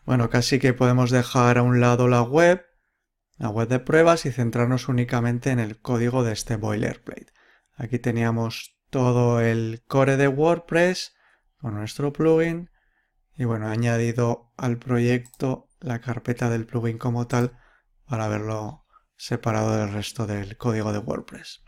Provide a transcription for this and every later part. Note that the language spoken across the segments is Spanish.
Bueno, casi que podemos dejar a un lado la web de pruebas y centrarnos únicamente en el código de este boilerplate. Aquí teníamos todo el core de WordPress con nuestro plugin y bueno, he añadido al proyecto la carpeta del plugin como tal para verlo separado del resto del código de WordPress.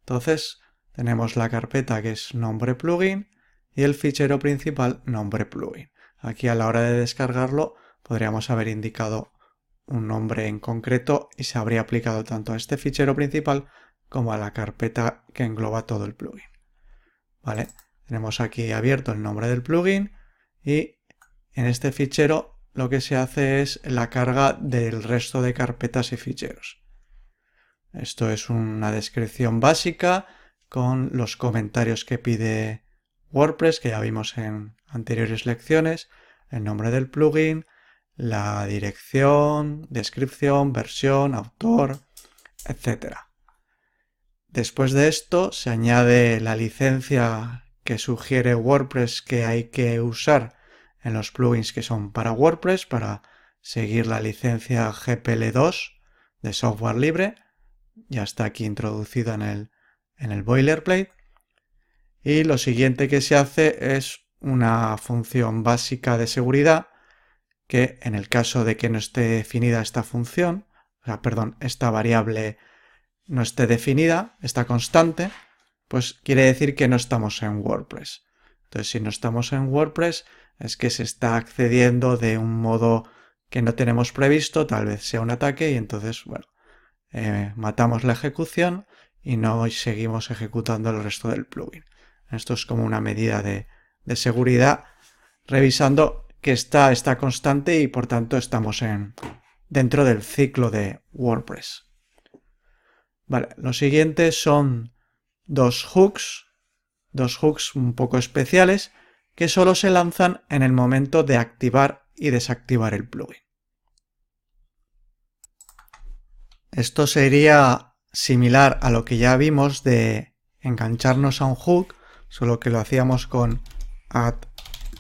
Entonces tenemos la carpeta que es nombre plugin y el fichero principal nombre plugin. Aquí a la hora de descargarlo podríamos haber indicado un nombre en concreto y se habría aplicado tanto a este fichero principal como a la carpeta que engloba todo el plugin. ¿Vale? Tenemos aquí abierto el nombre del plugin y en este fichero lo que se hace es la carga del resto de carpetas y ficheros. Esto es una descripción básica con los comentarios que pide WordPress que ya vimos en anteriores lecciones, el nombre del plugin, la dirección, descripción, versión, autor, etc. Después de esto se añade la licencia que sugiere WordPress que hay que usar en los plugins que son para WordPress para seguir la licencia GPL2 de software libre. Ya está aquí introducida en el boilerplate. Y lo siguiente que se hace es una función básica de seguridad que en el caso de que no esté definida esta función, esta variable no esté definida, esta constante, pues quiere decir que no estamos en WordPress. Entonces, si no estamos en WordPress, es que se está accediendo de un modo que no tenemos previsto, tal vez sea un ataque, y entonces, bueno, matamos la ejecución y no seguimos ejecutando el resto del plugin. Esto es como una medida de seguridad, revisando que está esta constante y por tanto estamos dentro del ciclo de WordPress. Vale, lo siguiente son dos hooks un poco especiales que solo se lanzan en el momento de activar y desactivar el plugin. Esto sería similar a lo que ya vimos de engancharnos a un hook, solo que lo hacíamos con add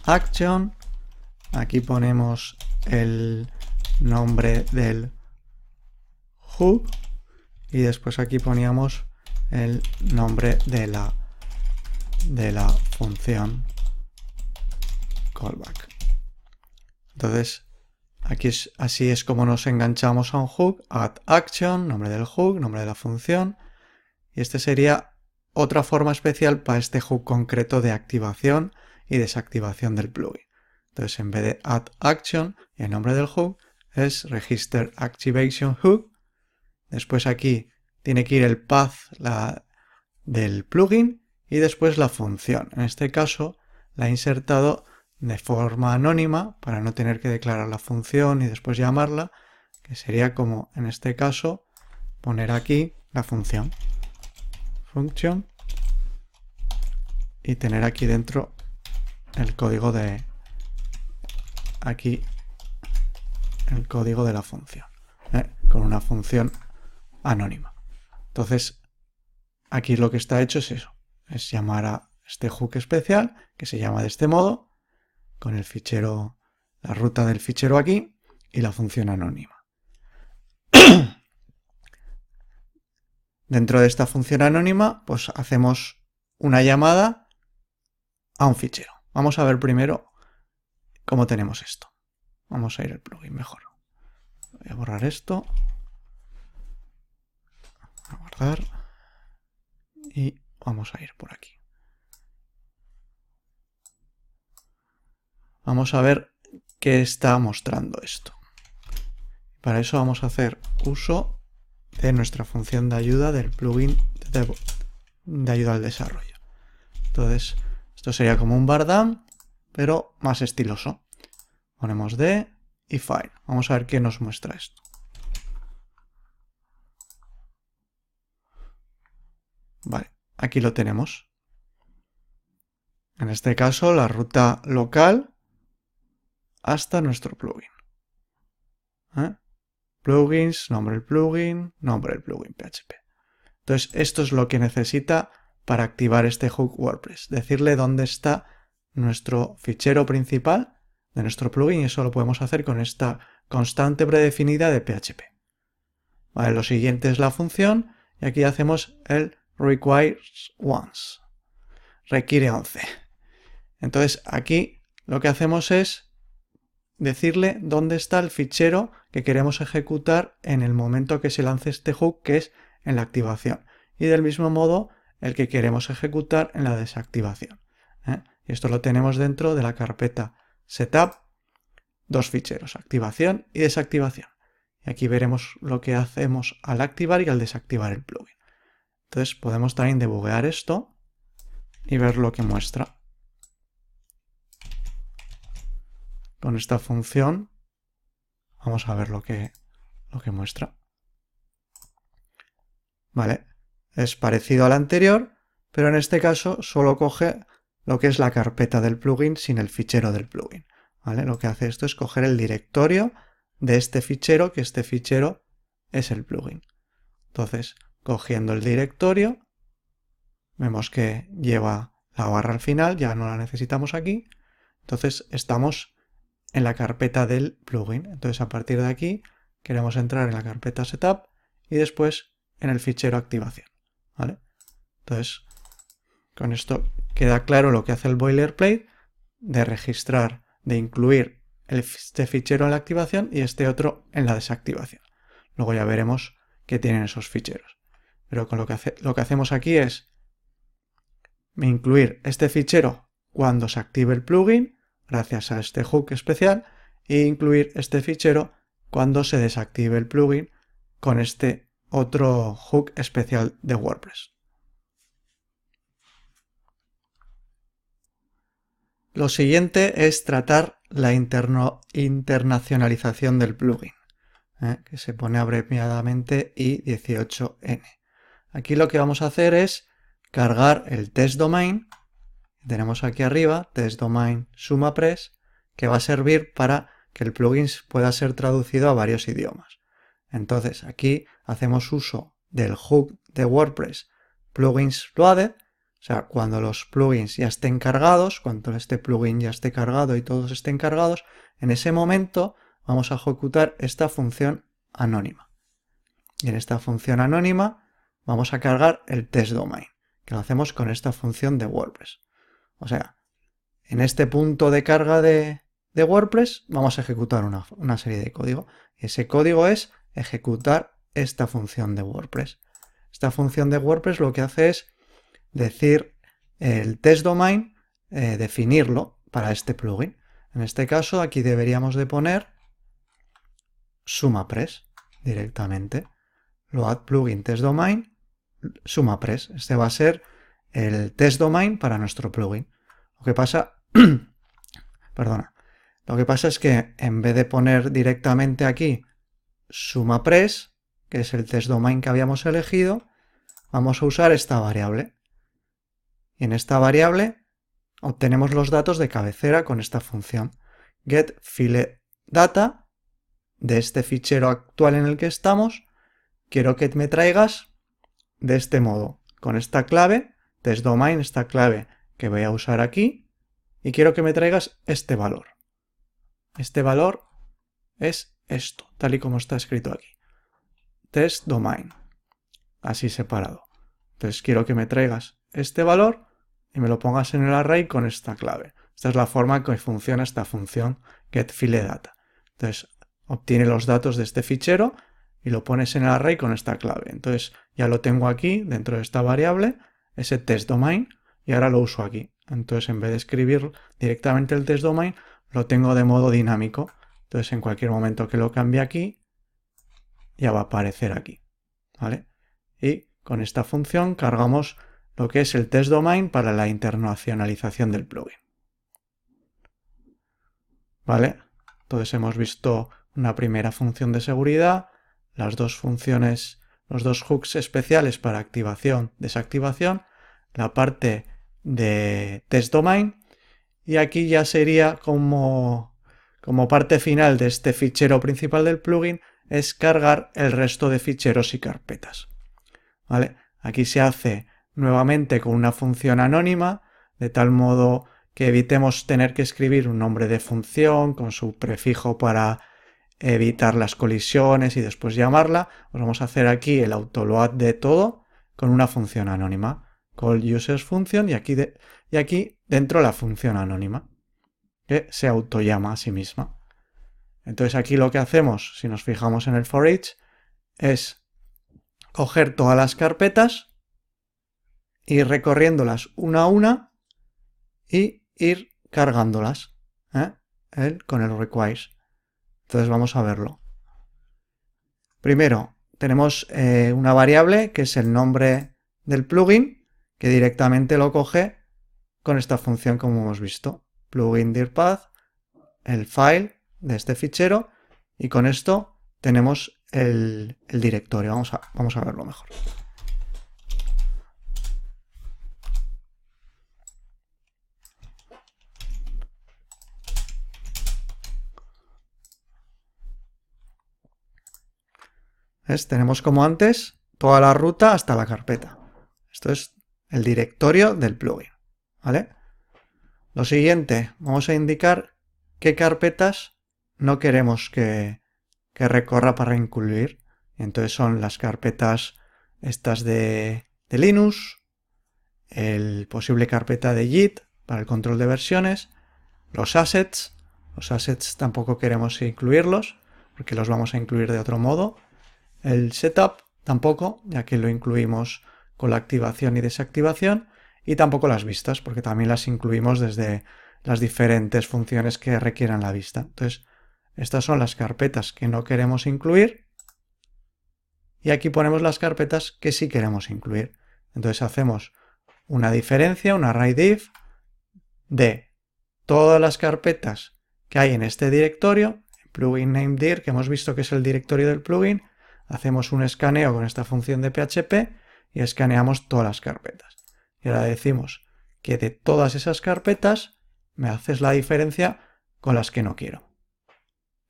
action. Aquí ponemos el nombre del hook y después aquí poníamos el nombre de la función callback. Entonces, así es como nos enganchamos a un hook, add action, nombre del hook, nombre de la función, y este sería otra forma especial para este hook concreto de activación y desactivación del plugin. Entonces, en vez de add action y el nombre del hook, es register activation hook. Después aquí tiene que ir el path del plugin y después la función. En este caso, la he insertado de forma anónima para no tener que declarar la función y después llamarla, que sería como en este caso poner aquí la función y tener aquí dentro el código de la función, con una función anónima. Entonces aquí lo que está hecho es eso, es llamar a este hook especial que se llama de este modo, con el fichero, la ruta del fichero aquí y la función anónima. Dentro de esta función anónima, pues hacemos una llamada a un fichero. Vamos a ver primero cómo tenemos esto. Vamos a ir al plugin mejor. Voy a borrar esto. A guardar. Y vamos a ir por aquí. Vamos a ver qué está mostrando esto. Para eso vamos a hacer uso de nuestra función de ayuda del plugin de ayuda al desarrollo. Entonces, esto sería como un bardam, pero más estiloso. Ponemos D y file. Vamos a ver qué nos muestra esto. Vale, aquí lo tenemos. En este caso, la ruta local hasta nuestro plugin. Plugins, nombre del plugin PHP. Entonces, esto es lo que necesita para activar este hook WordPress. Decirle dónde está nuestro fichero principal de nuestro plugin y eso lo podemos hacer con esta constante predefinida de PHP. Vale, lo siguiente es la función y aquí hacemos el requires once. Requiere 11. Entonces aquí lo que hacemos es decirle dónde está el fichero que queremos ejecutar en el momento que se lance este hook, que es en la activación. Y del mismo modo el que queremos ejecutar en la desactivación. Y esto lo tenemos dentro de la carpeta setup, dos ficheros, activación y desactivación. Y aquí veremos lo que hacemos al activar y al desactivar el plugin. Entonces podemos también debuguear esto y ver lo que muestra. Con esta función vamos a ver lo que muestra. Vale, es parecido al anterior, pero en este caso solo coge lo que es la carpeta del plugin sin el fichero del plugin. ¿Vale? Lo que hace esto es coger el directorio de este fichero, que este fichero es el plugin. Entonces, cogiendo el directorio, vemos que lleva la barra al final, ya no la necesitamos aquí. Entonces, estamos en la carpeta del plugin. Entonces, a partir de aquí, queremos entrar en la carpeta setup y después en el fichero activación. ¿Vale? Entonces, con esto queda claro lo que hace el boilerplate de registrar, de incluir este fichero en la activación y este otro en la desactivación. Luego ya veremos qué tienen esos ficheros. Pero con lo que hacemos aquí es incluir este fichero cuando se active el plugin, gracias a este hook especial, e incluir este fichero cuando se desactive el plugin con este otro hook especial de WordPress. Lo siguiente es tratar la internacionalización del plugin, que se pone abreviadamente I18N. Aquí lo que vamos a hacer es cargar el test domain. Tenemos aquí arriba test domain sumapress, que va a servir para que el plugin pueda ser traducido a varios idiomas. Entonces aquí hacemos uso del hook de WordPress plugins loaded. O sea, cuando los plugins ya estén cargados, cuando este plugin ya esté cargado y todos estén cargados, en ese momento vamos a ejecutar esta función anónima. Y en esta función anónima vamos a cargar el test domain, que lo hacemos con esta función de WordPress. O sea, en este punto de carga de WordPress vamos a ejecutar una serie de código. Y ese código es ejecutar esta función de WordPress. Esta función de WordPress lo que hace es decir el test domain, definirlo para este plugin. En este caso aquí deberíamos de poner sumapress directamente. Load plugin test domain sumapress. Este va a ser el test domain para nuestro plugin. Lo que pasa, lo que pasa es que en vez de poner directamente aquí sumapress, que es el test domain que habíamos elegido, vamos a usar esta variable. Y en esta variable obtenemos los datos de cabecera con esta función getFileData de este fichero actual en el que estamos. Quiero que me traigas de este modo, con esta clave, testDomain, esta clave que voy a usar aquí, y quiero que me traigas este valor. Este valor es esto, tal y como está escrito aquí. testDomain, así separado. Entonces quiero que me traigas este valor y me lo pongas en el array con esta clave. Esta es la forma en que funciona esta función getFileData. Entonces obtiene los datos de este fichero y lo pones en el array con esta clave. Entonces ya lo tengo aquí dentro de esta variable, ese testDomain, y ahora lo uso aquí. Entonces en vez de escribir directamente el testDomain, lo tengo de modo dinámico. Entonces en cualquier momento que lo cambie aquí, ya va a aparecer aquí. ¿Vale? Y con esta función cargamos lo que es el test domain para la internacionalización del plugin. ¿Vale? Entonces hemos visto una primera función de seguridad, las dos funciones, los dos hooks especiales para activación, desactivación, la parte de test domain, y aquí ya sería como parte final de este fichero principal del plugin, es cargar el resto de ficheros y carpetas. ¿Vale? Aquí se hace nuevamente con una función anónima, de tal modo que evitemos tener que escribir un nombre de función con su prefijo para evitar las colisiones y después llamarla, pues vamos a hacer aquí el autoload de todo con una función anónima. Call users function y aquí dentro la función anónima que se autollama a sí misma. Entonces aquí lo que hacemos, si nos fijamos en el for each, es coger todas las carpetas, ir recorriéndolas una a una y ir cargándolas con el requires. Entonces vamos a verlo. Primero tenemos una variable que es el nombre del plugin, que directamente lo coge con esta función como hemos visto. Plugin.dirPath, el file de este fichero, y con esto tenemos el directorio. Vamos a verlo mejor. ¿Ves? Tenemos como antes toda la ruta hasta la carpeta. Esto es el directorio del plugin, ¿vale? Lo siguiente, vamos a indicar qué carpetas no queremos que recorra para incluir. Entonces son las carpetas estas de Linux, el posible carpeta de Git para el control de versiones, los assets tampoco queremos incluirlos porque los vamos a incluir de otro modo, el setup tampoco, ya que lo incluimos con la activación y desactivación, y tampoco las vistas, porque también las incluimos desde las diferentes funciones que requieran la vista. Entonces, estas son las carpetas que no queremos incluir, y aquí ponemos las carpetas que sí queremos incluir. Entonces hacemos una diferencia, un array_div, de todas las carpetas que hay en este directorio, plugin named_dir, que hemos visto que es el directorio del plugin. Hacemos un escaneo con esta función de PHP y escaneamos todas las carpetas. Y ahora decimos que de todas esas carpetas me haces la diferencia con las que no quiero.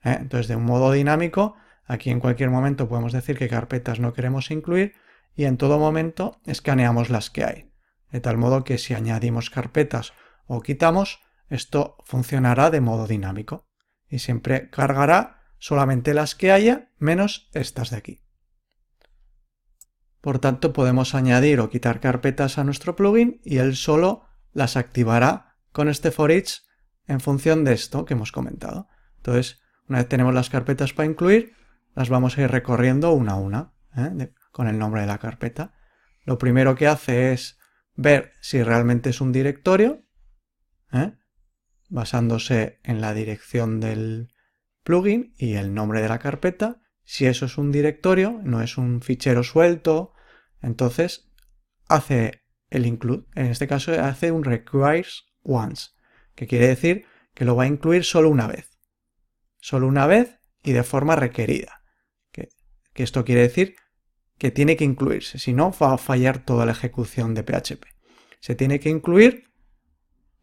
Entonces, de un modo dinámico, aquí en cualquier momento podemos decir qué carpetas no queremos incluir y en todo momento escaneamos las que hay. De tal modo que si añadimos carpetas o quitamos, esto funcionará de modo dinámico y siempre cargará solamente las que haya, menos estas de aquí. Por tanto, podemos añadir o quitar carpetas a nuestro plugin y él solo las activará con este for each en función de esto que hemos comentado. Entonces, una vez tenemos las carpetas para incluir, las vamos a ir recorriendo una a una con el nombre de la carpeta. Lo primero que hace es ver si realmente es un directorio, basándose en la dirección del plugin y el nombre de la carpeta. Si eso es un directorio, no es un fichero suelto, entonces hace el include. En este caso hace un requires once, que quiere decir que lo va a incluir solo una vez. Solo una vez y de forma requerida. Que esto quiere decir que tiene que incluirse, si no va a fallar toda la ejecución de PHP. Se tiene que incluir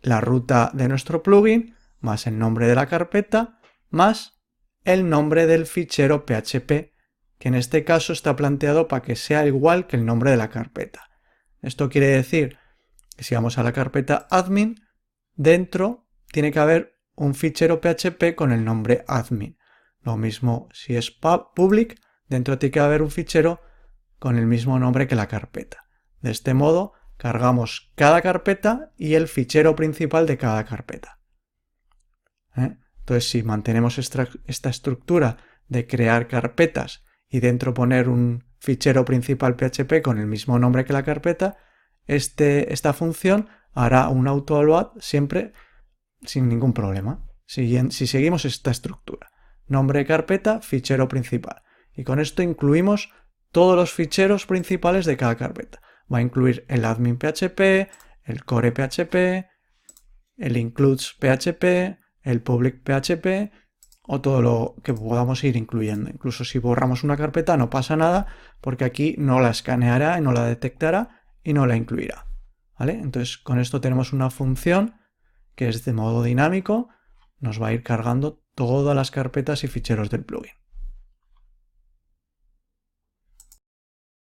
la ruta de nuestro plugin, más el nombre de la carpeta, más el nombre del fichero PHP, que en este caso está planteado para que sea igual que el nombre de la carpeta. Esto quiere decir que si vamos a la carpeta admin, dentro tiene que haber un fichero PHP con el nombre admin. Lo mismo si es public, dentro tiene que haber un fichero con el mismo nombre que la carpeta. De este modo, cargamos cada carpeta y el fichero principal de cada carpeta. Entonces, si mantenemos esta estructura de crear carpetas y dentro poner un fichero principal PHP con el mismo nombre que la carpeta, esta función hará un autoload siempre sin ningún problema. Si seguimos esta estructura, nombre de carpeta, fichero principal. Y con esto incluimos todos los ficheros principales de cada carpeta. Va a incluir el admin PHP, el core PHP, el includes PHP, el public PHP o todo lo que podamos ir incluyendo. Incluso si borramos una carpeta no pasa nada porque aquí no la escaneará, no la detectará y no la incluirá. ¿Vale? Entonces con esto tenemos una función que es de modo dinámico, nos va a ir cargando todas las carpetas y ficheros del plugin.